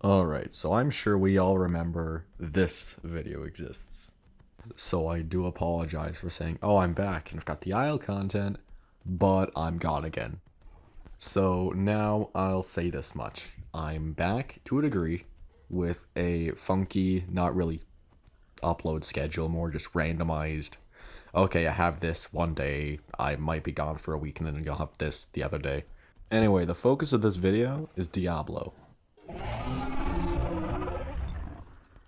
Alright, so I'm sure we all remember this video exists. So I do apologize for saying, oh, I'm back and I've got the aisle content, but I'm gone again. So now I'll say this much. I'm back to a degree with a funky, not really upload schedule, more just randomized. Okay, I have this one day, I might be gone for a week, and then I'll have this the other day. Anyway, the focus of this video is Diablo.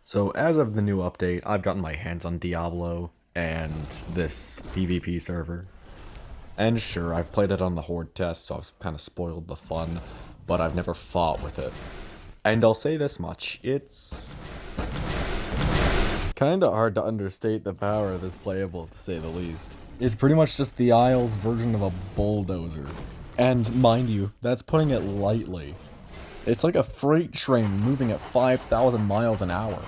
So as of the new update, I've gotten my hands on Diablo and this PvP server. And sure, I've played it on the Horde test, so I've kind of spoiled the fun, but I've never fought with it. And I'll say this much, it's kinda hard to understate the power of this playable, to say the least. It's pretty much just the Isle's version of a bulldozer. And mind you, that's putting it lightly. It's like a freight train moving at 5,000 miles an hour.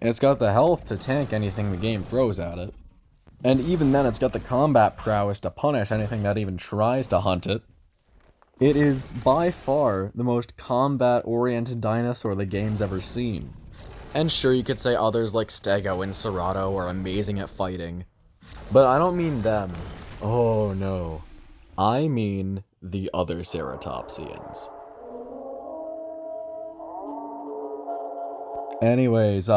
And it's got the health to tank anything the game throws at it. And even then, it's got the combat prowess to punish anything that even tries to hunt it. It is by far the most combat-oriented dinosaur the game's ever seen. And sure, you could say others like Stego and Cerato are amazing at fighting. But I don't mean them. Oh no. I mean the other Ceratopsians. Anyways,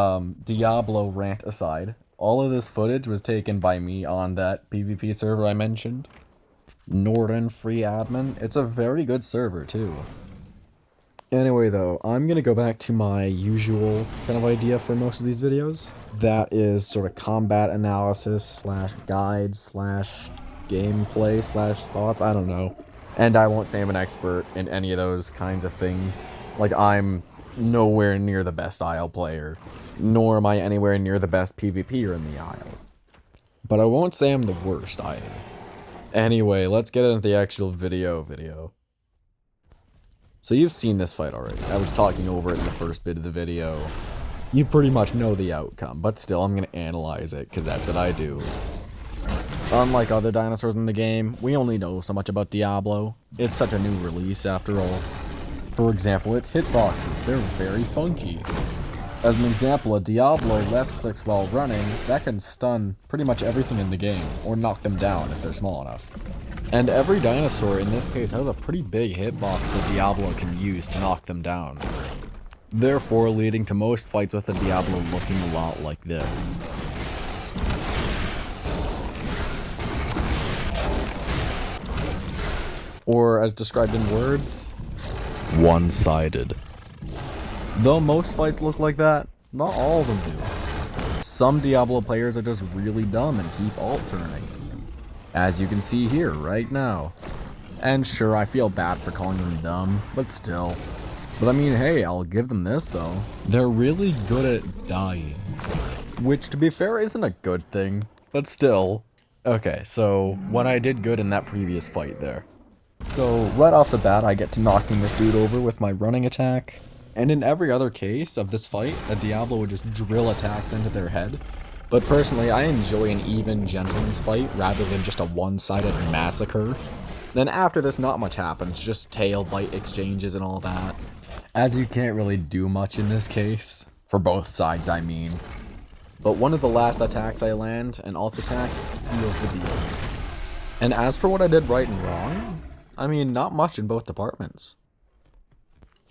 Diablo rant aside, all of this footage was taken by me on that PvP server I mentioned. Norden free admin. It's a very good server too. Anyway though, I'm gonna go back to my usual kind of idea for most of these videos. That is sort of combat analysis slash guide slash gameplay slash thoughts, I don't know. And I won't say I'm an expert in any of those kinds of things. Like, I'm nowhere near the best Isle player, nor am I anywhere near the best PvPer in the Isle. But I won't say I'm the worst either. Anyway, let's get into the actual video. So you've seen this fight already. I was talking over it in the first bit of the video. You pretty much know the outcome, but still I'm gonna analyze it, because that's what I do. Unlike other dinosaurs in the game, we only know so much about Diablo. It's such a new release after all. For example, its hitboxes, they're very funky. As an example, a Diablo left clicks while running, that can stun pretty much everything in the game, or knock them down if they're small enough. And every dinosaur in this case has a pretty big hitbox that Diablo can use to knock them down. Therefore, leading to most fights with a Diablo looking a lot like this. Or, as described in words, one-sided. Though most fights look like that, not all of them do. Some Diablo players are just really dumb and keep alt-turning. As you can see here, right now. And sure, I feel bad for calling them dumb, but still. But I mean, hey, I'll give them this though. They're really good at dying. Which, to be fair, isn't a good thing, but still. Okay, so when I did good in that previous fight there. So, right off the bat, I get to knocking this dude over with my running attack. And in every other case of this fight, a Diablo would just drill attacks into their head. But personally, I enjoy an even gentleman's fight rather than just a one-sided massacre. Then after this, not much happens, just tail bite exchanges and all that. As you can't really do much in this case. For both sides, I mean. But one of the last attacks I land, an alt attack, seals the deal. And as for what I did right and wrong, I mean, not much in both departments.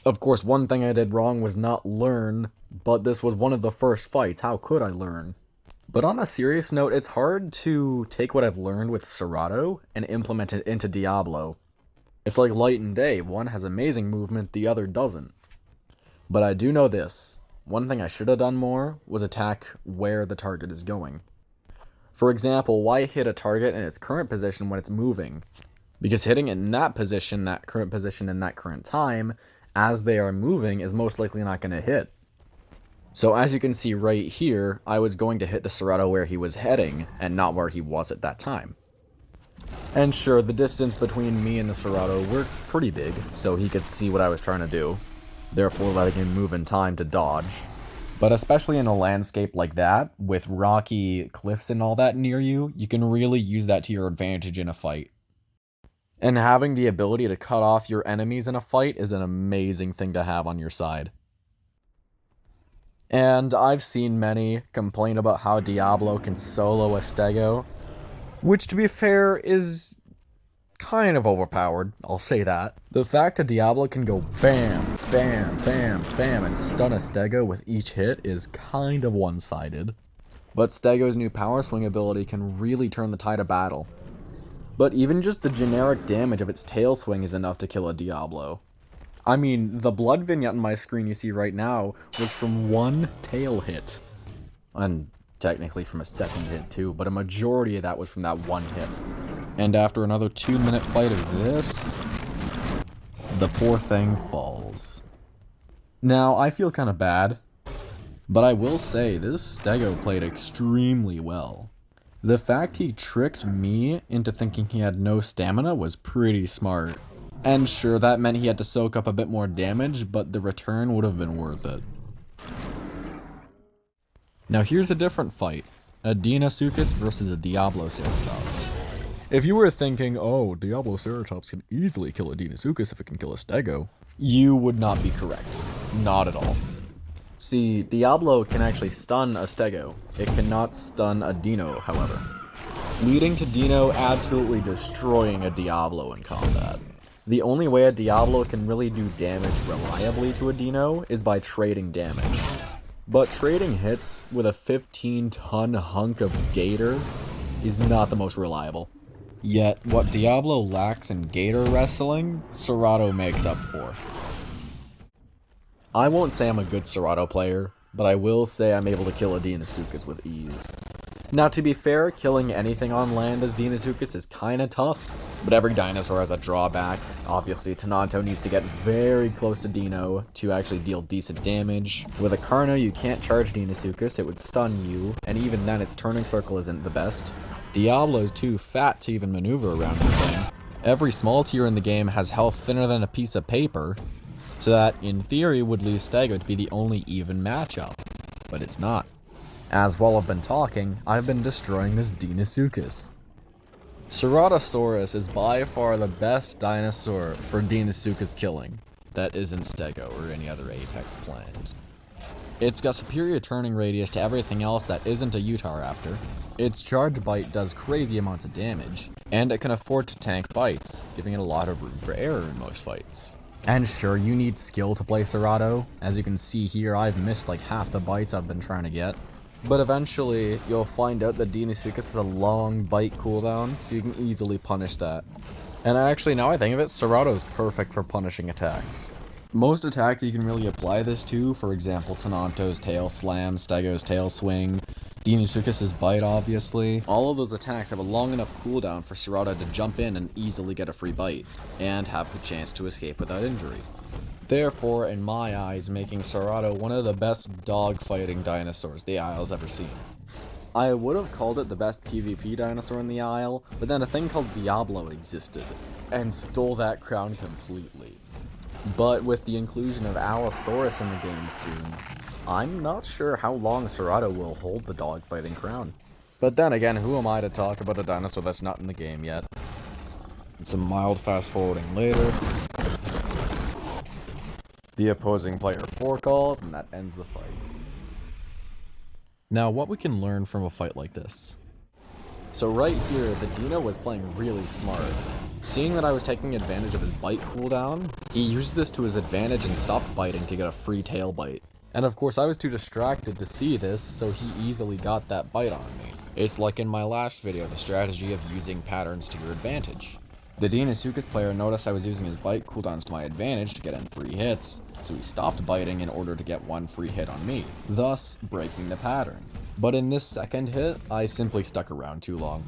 Of course, one thing I did wrong was not learn, but this was one of the first fights, how could I learn? But on a serious note, it's hard to take what I've learned with Cerato and implement it into Diablo. It's like light and day, one has amazing movement, the other doesn't. But I do know this, one thing I should have done more was attack where the target is going. For example, why hit a target in its current position when it's moving? Because hitting it in that position, that current position in that current time, as they are moving, is most likely not going to hit. So as you can see right here, I was going to hit the Cerato where he was heading, and not where he was at that time. And sure, the distance between me and the Cerato were pretty big, so he could see what I was trying to do, therefore letting him move in time to dodge. But especially in a landscape like that, with rocky cliffs and all that near you, you can really use that to your advantage in a fight. And having the ability to cut off your enemies in a fight is an amazing thing to have on your side. And I've seen many complain about how Diablo can solo a stego, which to be fair is kind of overpowered, I'll say that. The fact that Diablo can go bam, bam, bam, bam, and stun a stego with each hit is kind of one-sided. But stego's new power swing ability can really turn the tide of battle. But even just the generic damage of its tail swing is enough to kill a Diablo. I mean, the blood vignette on my screen you see right now was from one tail hit. And technically from a second hit too, but a majority of that was from that one hit. And after another 2-minute fight of this, the poor thing falls. Now, I feel kind of bad, but I will say this stego played extremely well. The fact he tricked me into thinking he had no stamina was pretty smart. And sure, that meant he had to soak up a bit more damage, but the return would have been worth it. Now here's a different fight. A Dinosuchus versus a Diabloceratops. If you were thinking, oh, Diabloceratops can easily kill a Dinosuchus if it can kill a stego, you would not be correct. Not at all. See, Diablo can actually stun a stego. It cannot stun a Dino, however, leading to Dino absolutely destroying a Diablo in combat. The only way a Diablo can really do damage reliably to a Dino is by trading damage. But trading hits with a 15-ton hunk of gator is not the most reliable. Yet, what Diablo lacks in gator wrestling, Cerato makes up for. I won't say I'm a good Cerato player, but I will say I'm able to kill a Dinosuchus with ease. Now, to be fair, killing anything on land as Dinosuchus is kinda tough, but every dinosaur has a drawback. Obviously, Cerato needs to get very close to Dino to actually deal decent damage. With a Carno, you can't charge Dinosuchus, it would stun you, and even then its turning circle isn't the best. Diablo's too fat to even maneuver around the thing. Every small tier in the game has health thinner than a piece of paper, so that, in theory, would leave Stego to be the only even matchup. But it's not. As while I've been talking, I've been destroying this Dinosuchus. Ceratosaurus is by far the best dinosaur for Dinosuchus killing that isn't Stego or any other apex plant. It's got superior turning radius to everything else that isn't a Utahraptor. Its charge bite does crazy amounts of damage, and it can afford to tank bites, giving it a lot of room for error in most fights. And sure, you need skill to play Cerato. As you can see here, I've missed like half the bites I've been trying to get. But eventually, you'll find out that Dinosuchus has a long bite cooldown, so you can easily punish that. And actually, now I think of it, Cerato is perfect for punishing attacks. Most attacks you can really apply this to, for example, Tenanto's tail slam, Stego's tail swing, Dinosuchus' bite obviously. All of those attacks have a long enough cooldown for Cerato to jump in and easily get a free bite, and have the chance to escape without injury. Therefore, in my eyes, making Cerato one of the best dogfighting dinosaurs the Isle's ever seen. I would have called it the best PvP dinosaur in the Isle, but then a thing called Diablo existed, and stole that crown completely. But with the inclusion of Allosaurus in the game soon, I'm not sure how long Cerato will hold the dogfighting crown. But then again, who am I to talk about a dinosaur that's not in the game yet? And some mild fast forwarding later. The opposing player forecalls, and that ends the fight. Now, what we can learn from a fight like this. So right here, the Dino was playing really smart. Seeing that I was taking advantage of his bite cooldown, he used this to his advantage and stopped biting to get a free tail bite. And of course I was too distracted to see this, so he easily got that bite on me. It's like in my last video, the strategy of using patterns to your advantage. The Dinosuchus player noticed I was using his bite cooldowns to my advantage to get in free hits, so he stopped biting in order to get one free hit on me, thus breaking the pattern. But in this second hit, I simply stuck around too long.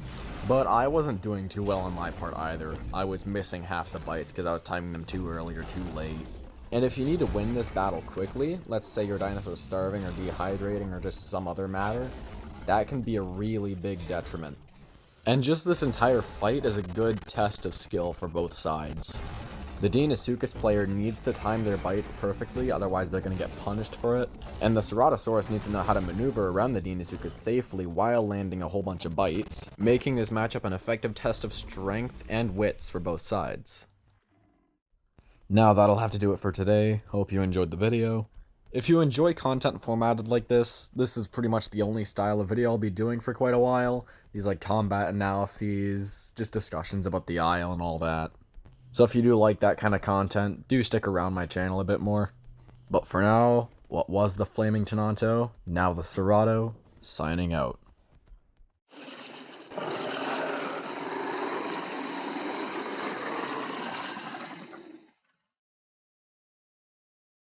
But I wasn't doing too well on my part either. I was missing half the bites because I was timing them too early or too late. And if you need to win this battle quickly, let's say your dinosaur's starving or dehydrating or just some other matter, that can be a really big detriment. And just this entire fight is a good test of skill for both sides. The Dinosuchus player needs to time their bites perfectly, otherwise they're going to get punished for it. And the Ceratosaurus needs to know how to maneuver around the Dinosuchus safely while landing a whole bunch of bites, making this matchup an effective test of strength and wits for both sides. Now that'll have to do it for today. Hope you enjoyed the video. If you enjoy content formatted like this is pretty much the only style of video I'll be doing for quite a while. These like combat analyses, just discussions about the isle and all that. So if you do like that kind of content, do stick around my channel a bit more. But for now, what was the Flaming Tenanto, now the Cerato, signing out.